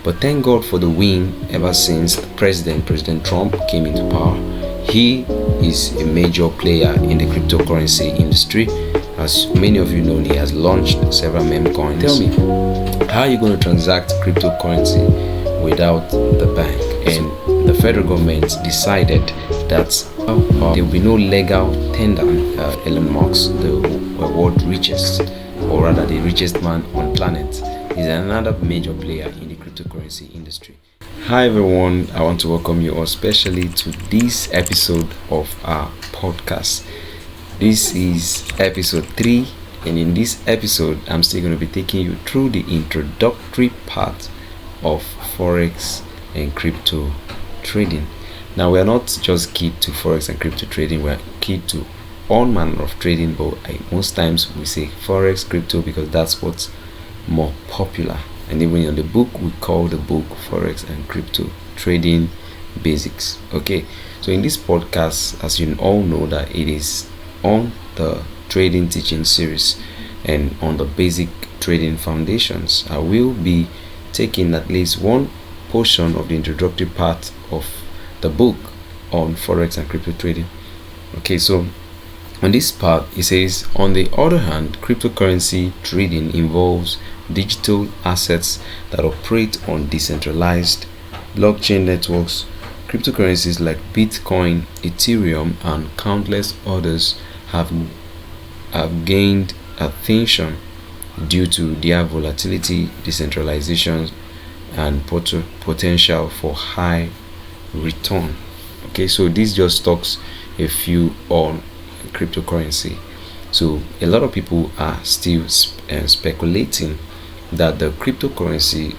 But thank God for the win ever since President Trump came into power. He is a major player in the cryptocurrency industry. As many of you know, he has launched several meme coins. Tell me, how are you going to transact cryptocurrency without the bank? And the federal government decided that there will be no legal tender. Elon Musk, the world richest, or rather the richest man on planet, is another major player in the cryptocurrency industry. Hi everyone, I want to welcome you all especially to this episode of our podcast. This is episode 3, and in this episode I'm still going to be taking you through the introductory part of Forex and crypto trading. Now, we are not just key to Forex and crypto trading, we are key to all manner of trading, but most times we say Forex, crypto, because that's what's more popular. And even in the book, we call the book Forex and Crypto Trading Basics. Okay, so in this podcast, as you all know, that it is on the trading teaching series and on the basic trading foundations. I will be taking at least one portion of the introductory part of the book on Forex and crypto trading. Okay, so on this part, it says, on the other hand, cryptocurrency trading involves digital assets that operate on decentralized blockchain networks. Cryptocurrencies like Bitcoin, Ethereum, and countless others have gained attention due to their volatility, decentralization, and potential for high return. Okay, so this just talks a few on cryptocurrency. So a lot of people are still speculating that the cryptocurrency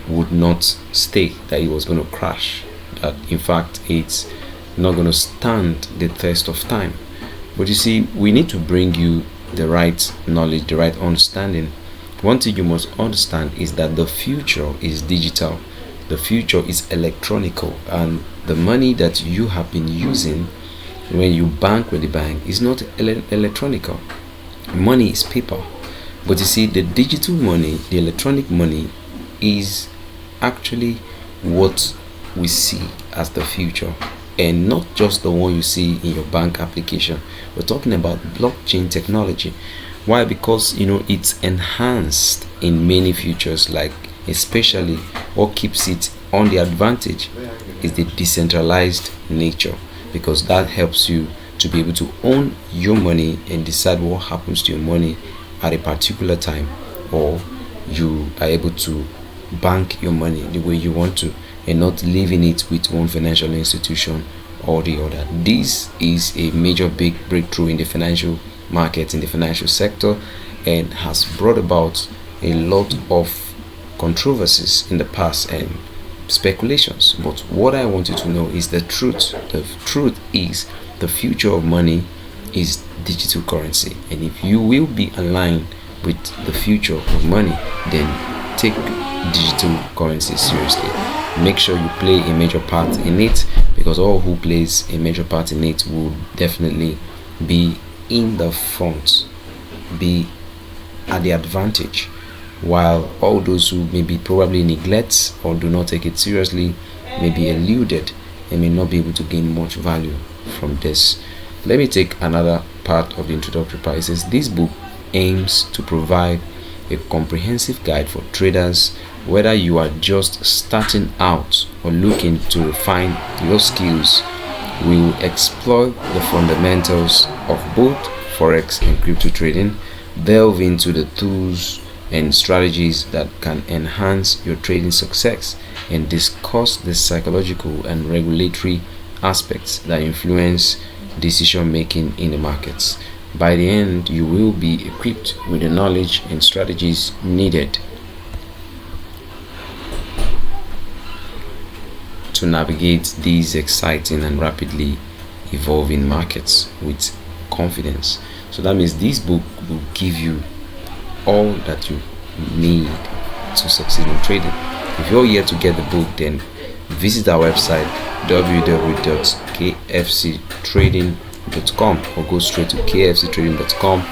would not stay, that it was going to crash, that in fact it's not going to stand the test of time. But you see, we need to bring you the right knowledge, the right understanding. One thing you must understand is that the future is digital, the future is electronical, and the money that you have been using when you bank with the bank is not electronical. Money is paper. But you see, the digital money, the electronic money, is actually what we see as the future, and not just the one you see in your bank application. We're talking about blockchain technology. Why? Because it's enhanced in many features, like especially what keeps it on the advantage is the decentralized nature, because that helps you to be able to own your money and decide what happens to your money at a particular time, or you are able to bank your money the way you want to and not leaving it with one financial institution or the other. This is a major big breakthrough in the financial market, in the financial sector, and has brought about a lot of controversies in the past and speculations. But what I want you to know is the truth. The truth is the future of money is digital currency, and if you will be aligned with the future of money, then take digital currency seriously. Make sure you play a major part in it, because all who plays a major part in it will definitely be in the front, be at the advantage, while all those who maybe probably neglect or do not take it seriously may be eluded and may not be able to gain much value from this. Let me take another part of the introductory part. It says, this book aims to provide a comprehensive guide for traders, whether you are just starting out or looking to refine your skills. We will explore the fundamentals of both Forex and crypto trading, delve into the tools and strategies that can enhance your trading success, and discuss the psychological and regulatory aspects that influence decision making in the markets. By the end, you will be equipped with the knowledge and strategies needed to navigate these exciting and rapidly evolving markets with confidence. So that means this book will give you all that you need to succeed in trading. If you're here to get the book, then visit our website www.kfctrading.com or go straight to kfctrading.com,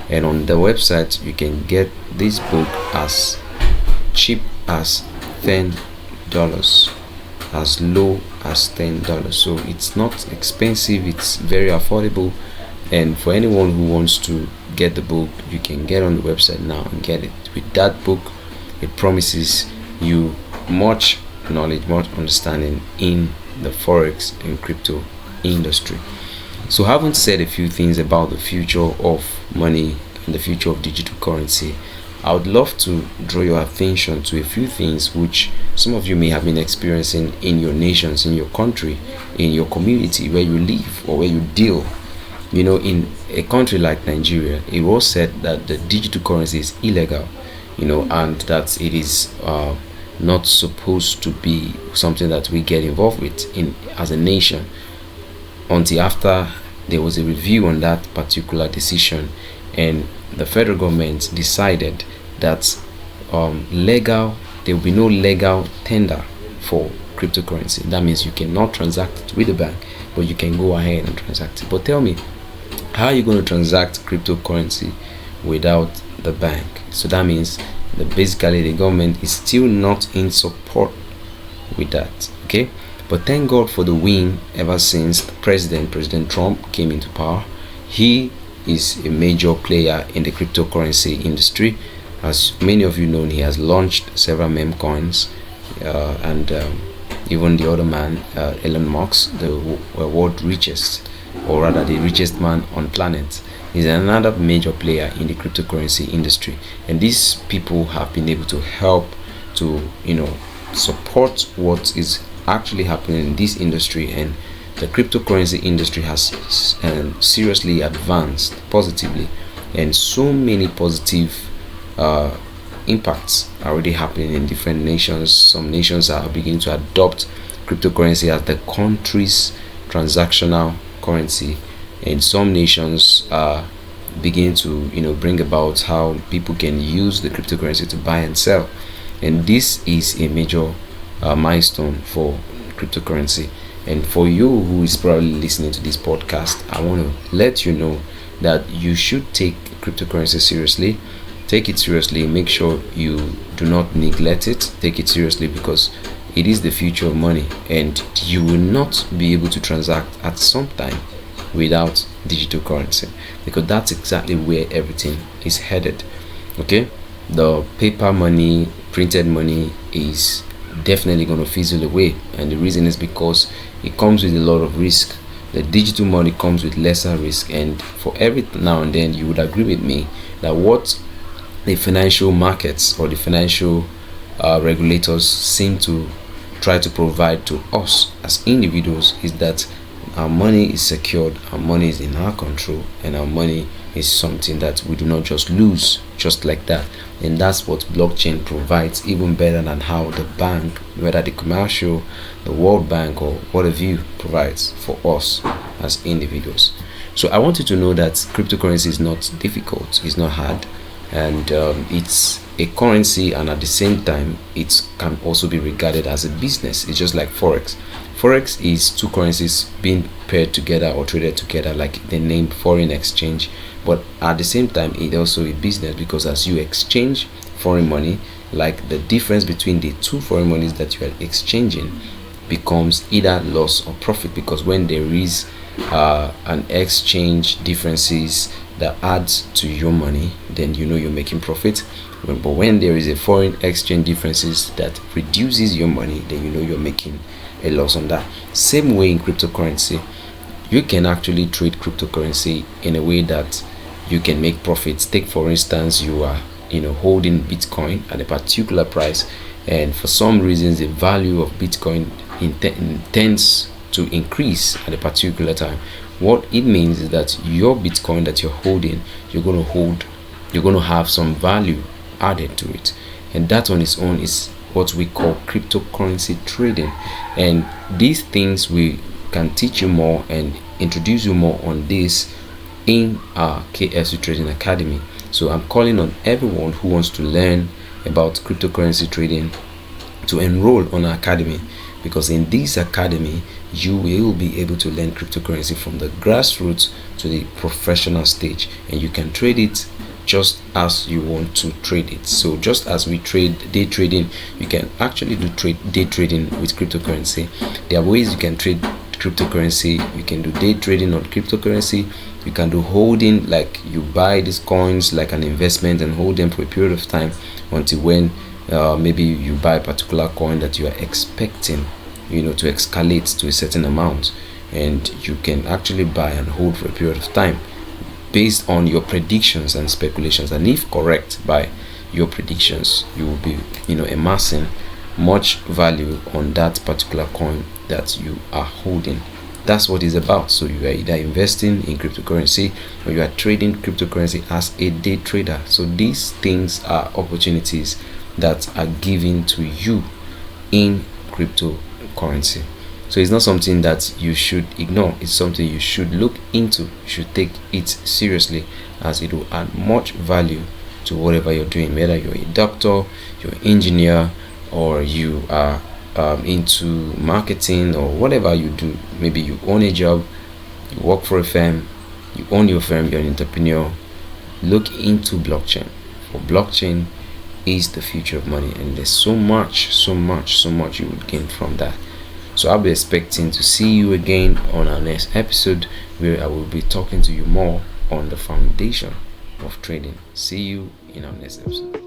and on the website you can get this book as cheap as $10, as low as $10. So it's not expensive, it's very affordable. And for anyone who wants to get the book, you can get on the website now and get it. With that book, it promises you much knowledge, much understanding in the forex and crypto industry. So having said a few things about the future of money and the future of digital currency, I would love to draw your attention to a few things which some of you may have been experiencing in your nations, in your country, in your community where you live or where you deal. You know, in a country like Nigeria, it was said that the digital currency is illegal, and that it is not supposed to be something that we get involved with as a nation, until after there was a review on that particular decision, and the federal government decided that there will be no legal tender for cryptocurrency. That means you cannot transact it with the bank, but you can go ahead and transact it. But tell me, how are you going to transact cryptocurrency without the bank? So that means that basically the government is still not in support with that. Okay, but thank God for the win. Ever since President Trump came into power, he is a major player in the cryptocurrency industry. As many of you know, he has launched several meme coins, and even the other man, Elon Musk, the world richest, or rather the richest man on planet, is another major player in the cryptocurrency industry. And these people have been able to help to support what is actually happening in this industry, and the cryptocurrency industry has seriously advanced positively, and so many positive impacts are already happening in different nations. Some nations are beginning to adopt cryptocurrency as the country's transactional currency, and some nations are beginning to bring about how people can use the cryptocurrency to buy and sell. And this is a major milestone for cryptocurrency. And for you who is probably listening to this podcast, I want to let you know that you should take cryptocurrency seriously. Take it seriously. Make sure you do not neglect it. Take it seriously, because it is the future of money, and you will not be able to transact at some time without digital currency, because that's exactly where everything is headed. Okay, the paper money, printed money is definitely going to fizzle away, and the reason is because it comes with a lot of risk. The digital money comes with lesser risk, and for every now and then you would agree with me that what the financial markets or the financial regulators seem to try to provide to us as individuals is that our money is secured, our money is in our control, and our money is something that we do not just lose just like that. And that's what blockchain provides, even better than how the bank, whether the commercial, the World Bank, or whatever you provides for us as individuals. So I want you to know that cryptocurrency is not difficult, it's not hard, and it's a currency, and at the same time it can also be regarded as a business. It's just like Forex. Forex is two currencies being paired together or traded together, like the name foreign exchange, but at the same time it's also a business, because as you exchange foreign money, like the difference between the two foreign monies that you are exchanging becomes either loss or profit, because when there is an exchange differences that adds to your money, then you're making profit. But when there is a foreign exchange differences that reduces your money, then you're making a loss on that. Same way in cryptocurrency, you can actually trade cryptocurrency in a way that you can make profits. Take for instance, you are holding Bitcoin at a particular price, and for some reasons the value of Bitcoin intends to increase at a particular time. What it means is that your Bitcoin that you're holding, you're going to have some value added to it, and that on its own is what we call cryptocurrency trading. And these things we can teach you more and introduce you more on this in our KSU Trading Academy. So I'm calling on everyone who wants to learn about cryptocurrency trading to enroll on our academy, because in this academy you will be able to learn cryptocurrency from the grassroots to the professional stage, and you can trade it just as you want to trade it. So just as we trade day trading, you can actually do day trading with cryptocurrency. There are ways you can trade cryptocurrency. You can do day trading on cryptocurrency. You can do holding, like you buy these coins like an investment and hold them for a period of time until when maybe you buy a particular coin that you are expecting, to escalate to a certain amount, and you can actually buy and hold for a period of time based on your predictions and speculations. And if correct by your predictions, you will be amassing much value on that particular coin that you are holding. That's what it's about. So you are either investing in cryptocurrency or you are trading cryptocurrency as a day trader. So these things are opportunities that are given to you in cryptocurrency. So it's not something that you should ignore. It's something you should look into. You should take it seriously, as it will add much value to whatever you're doing, whether you're a doctor, you're an engineer, or you are into marketing or whatever you do. Maybe you own a job, you work for a firm, you own your firm, you're an entrepreneur. Look into blockchain. For blockchain is the future of money, and there's so much you would gain from that. So I'll be expecting to see you again on our next episode, where I will be talking to you more on the foundation of trading. See you in our next episode.